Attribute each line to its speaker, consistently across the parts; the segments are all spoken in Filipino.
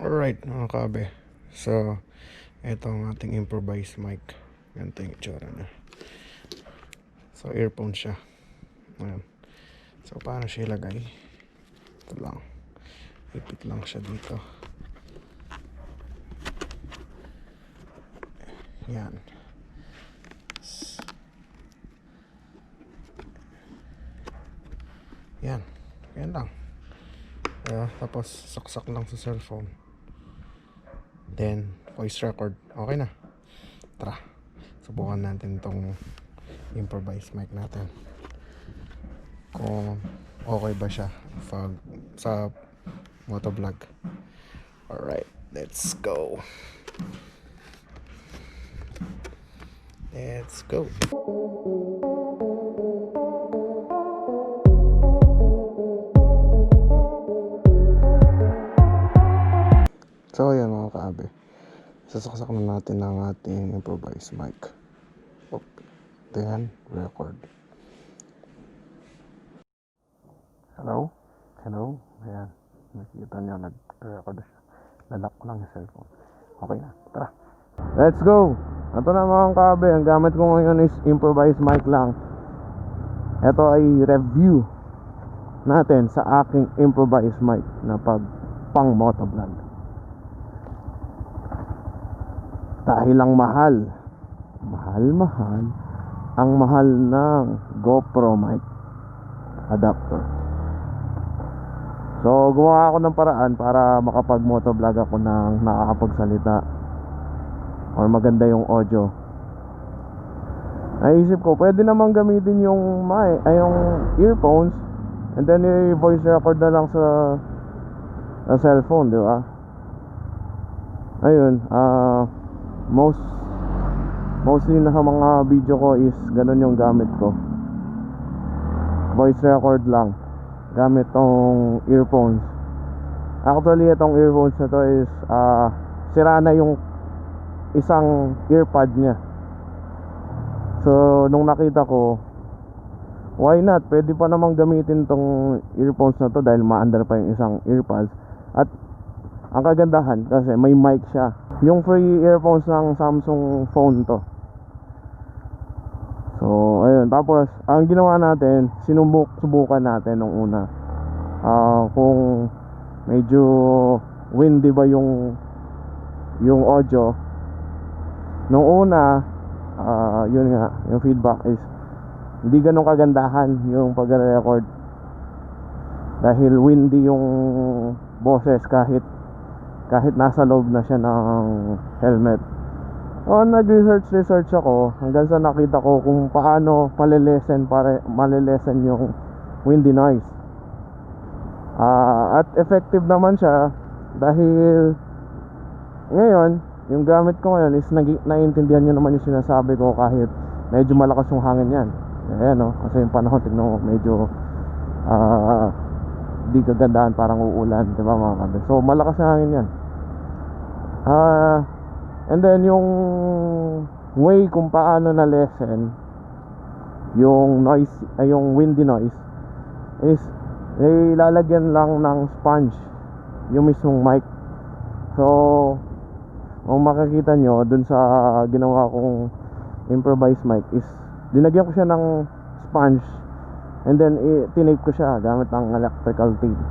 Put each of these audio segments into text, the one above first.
Speaker 1: Alright mga kabe, so ito ang ating improvised mic. Ganito yung itsura niya. So earphone siya. Ayan. So paano siya ilagay? Ito lang, ipit lang siya dito. Yan. Yan, yan lang. Tapos saksak lang sa cellphone. Then voice record. Okay na. Tara, subukan natin tong improvised mic natin, kung okay ba siya sa motovlog. Alright, let's go. Let's go. So ayan mga kaabe, sasaksak na natin ang ating improvised mic. Then record. Hello? Hello? Ayan, nakikita nyo, nag-record siya. Lalak ko lang yung cellphone. Okay na, tara, let's go. Ito na mga kaabe, ang gamit ko ngayon is improvised mic lang. Ito ay review natin sa aking improvised mic na pang motovlog. Dahil ang mahal ang mahal ng GoPro mic adapter. So gumawa ako ng paraan para makapag motovlog ako ng nakakapagsalita or maganda yung audio. Naisip ko pwede namang gamitin yung yung earphones and then i-voice record na lang sa cellphone, di ba? Ayun, mostly na sa mga video ko is ganun yung gamit ko, voice record lang gamit tong earphones. Actually itong earphones na to is sira na yung isang earpod nya. So nung nakita ko, why not, pwede pa namang gamitin tong earphones na to dahil maandar pa yung isang earpods. At ang kagandahan kasi may mic siya. Yung free earphones ng Samsung phone to. So ayun, tapos ang ginawa natin, subukan natin nung una kung medyo windy ba yung audio. Nung una, yun nga, yung feedback is hindi ganun kagandahan yung pag-record dahil windy yung boses kahit nasa loob na siya ng helmet. Nag-research ako hanggang sa nakita ko kung paano malilesen yung windy noise. At effective naman siya dahil ngayon, yung gamit ko ngayon is naiintindihan nyo naman yung sinasabi ko kahit medyo malakas yung hangin yan. Ayan no, kasi yung panahon, tignan mo, medyo di kagandahan, parang uulan, diba mga kabe? So malakas na hangin yan. And then yung way kung paano na lessen yung noise, yung windy noise is ilalagyan lang ng sponge yung mismong mic. So kung makikita nyo dun sa ginawa kong improvised mic is dinagyan ko siya ng sponge and then tinape ko siya gamit ang electrical tape.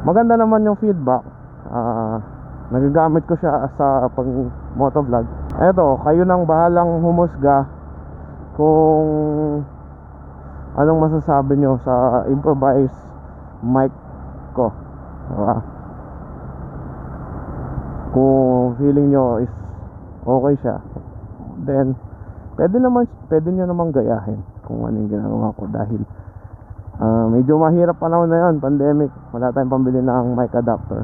Speaker 1: Maganda naman yung feedback. Nagagamit ko siya sa pag motovlog. Eto, kayo nang bahalang humusga kung anong masasabi nyo sa improvised mic ko. Diba? Kung feeling nyo is okay siya, then pwede nyo naman gayahin kung ano yung ginagawa ko dahil medyo mahirap panahon na yun, pandemic, wala tayong pambili ng mic adapter.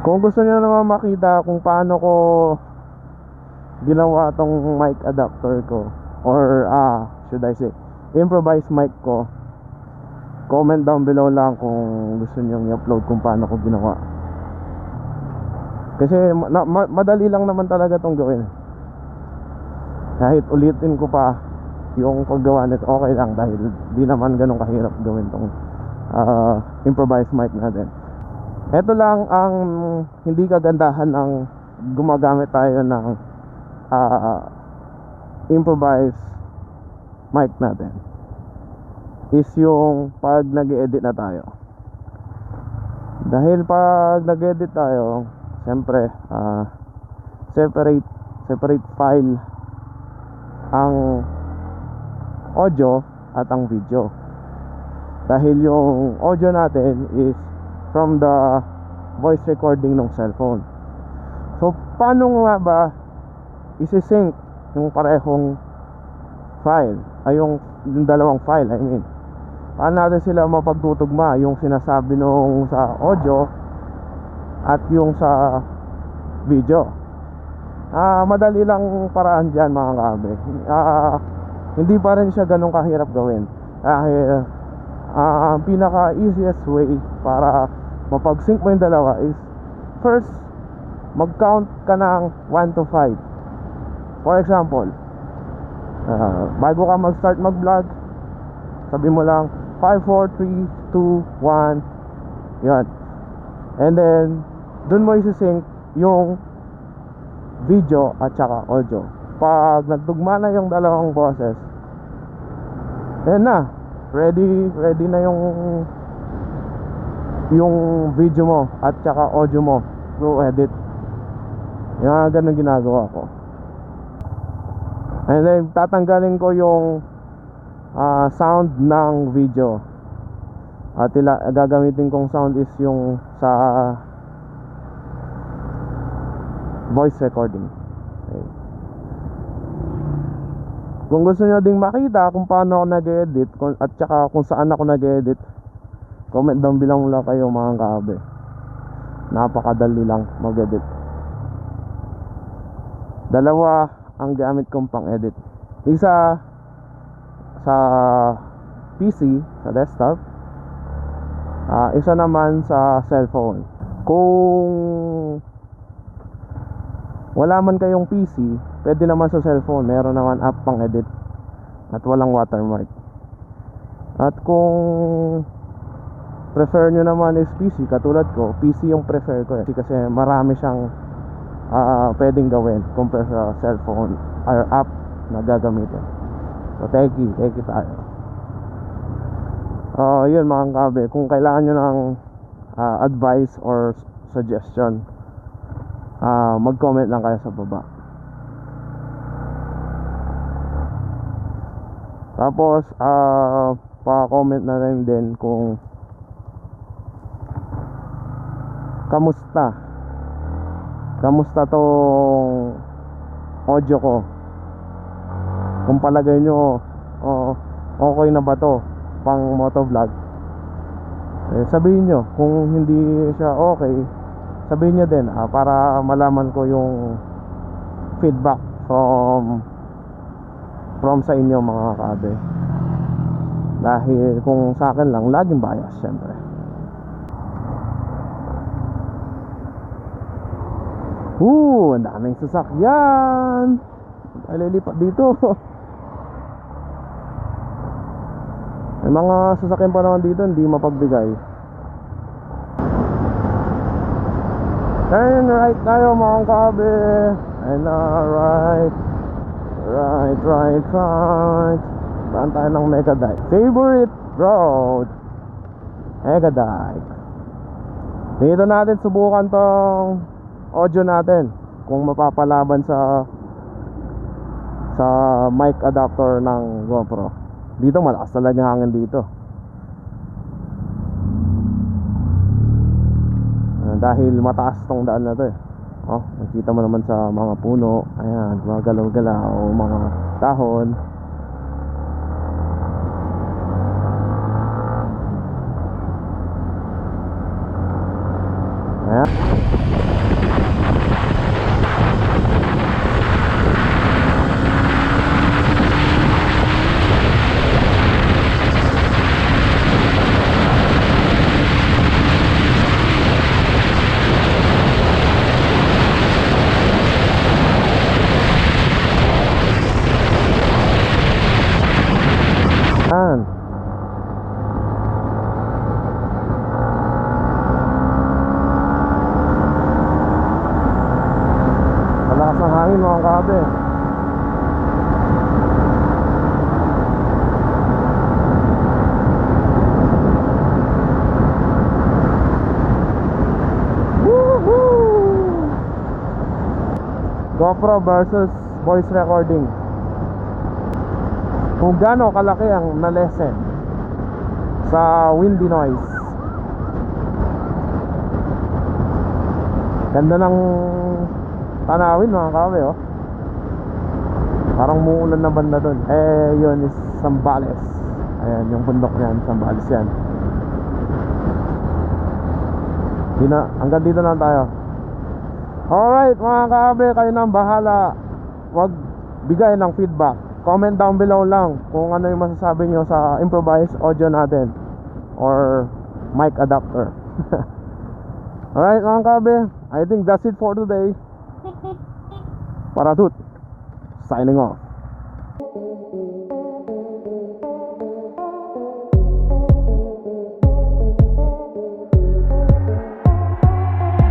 Speaker 1: Kung gusto nyo naman makita kung paano ko ginawa tong mic adapter ko or should I say improvised mic ko, comment down below lang kung gusto nyo i-upload kung paano ko ginawa. Kasi madali lang naman talaga tong gawin. Kahit ulitin ko pa, yung paggawa nito okay lang dahil di naman ganun kahirap gawin tong improvised mic natin. Ito lang ang hindi kagandahan ng gumagamit tayo ng improvised mic natin is yung pag nag-edit na tayo. Dahil pag nag-edit tayo, siyempre separate file ang audio at ang video. Dahil yung audio natin is from the voice recording ng cellphone. So paano nga ba isi-sync yung parehong file, yung dalawang file, I mean, paano natin sila mapagtutugma, yung sinasabi nung sa audio at yung sa video? Madali lang paraan dyan mga kabe. Hindi pa rin siya ganun kahirap gawin. Dahil ang pinaka easiest way para mapag-sync mo yung dalawa is first, mag-count ka ng 1 to 5. For example, bago ka mag-start mag-vlog, sabi mo lang 5, 4, 3, 2, 1. Yan. And then dun mo isi-sync yung video at saka audio. Pag nagtugma na yung dalawang boses, yan na, ready na yung video mo at saka audio mo through edit. Yung ganun ginagawa ko. And then tatanggalin ko yung sound ng video. At gagamitin kong sound is yung sa voice recording. Okay. Kung gusto nyo ding makita kung paano ako nag-edit at saka kung saan ako nag-edit, comment down below lang kayo mga kaabe. Napakadali lang mag-edit. Dalawa ang gamit kong pang edit. Isa sa PC, sa desktop, isa naman sa cellphone. Kung wala man kayong PC, pwede naman sa cellphone, meron naman app pang edit at walang watermark. At kung prefer nyo naman is PC, katulad ko, PC yung prefer ko kasi marami siyang pwedeng gawin compare sa cellphone or app na gagamitin. So thank you tayo. Yun mga kabe, kung kailangan nyo ng advice or suggestion, mag-comment lang kayo sa baba. Tapos pa-comment na rin din kung kamusta tong audio ko. Kung palagay nyo okay na ba to pang motovlog, sabihin nyo. Kung hindi siya okay, sabihin nyo din para malaman ko yung feedback from sa inyo mga kaabe. Dahil kung sa akin lang, laging bias syempre. Ang daming sasakyan. Ay, lilipat dito. May mga sasakyan pa naman dito, hindi mapagbigay. Turn right tayo mga kabe. And right. Saan tayo ng Megadike? Favorite road, Megadike. Dito natin subukan tong audio natin kung mapapalaban sa mic adapter ng GoPro. Dito malakas talaga hangin dito. Dahil mataas tong daan na to nakita mo naman sa mga puno. Ayan, mga galaw-galaw, mga dahon. Ayan. mga kabe. GoPro versus voice recording. Kung gaano kalaki ang na-lessen sa windy noise. Ganda ng tanawin mga kawe, oh. Parang muulan na banda dun. Yun is Sambales. Ayan, yung bundok niyan, Sambales yan. Hanggang dito na tayo. Alright mga kaabe, kayo na ang bahala. Wag bigay ng feedback. Comment down below lang kung ano yung masasabi nyo sa improvised audio natin or mic adapter. Alright mga kaabe, I think that's it for today. Paratut, signing off.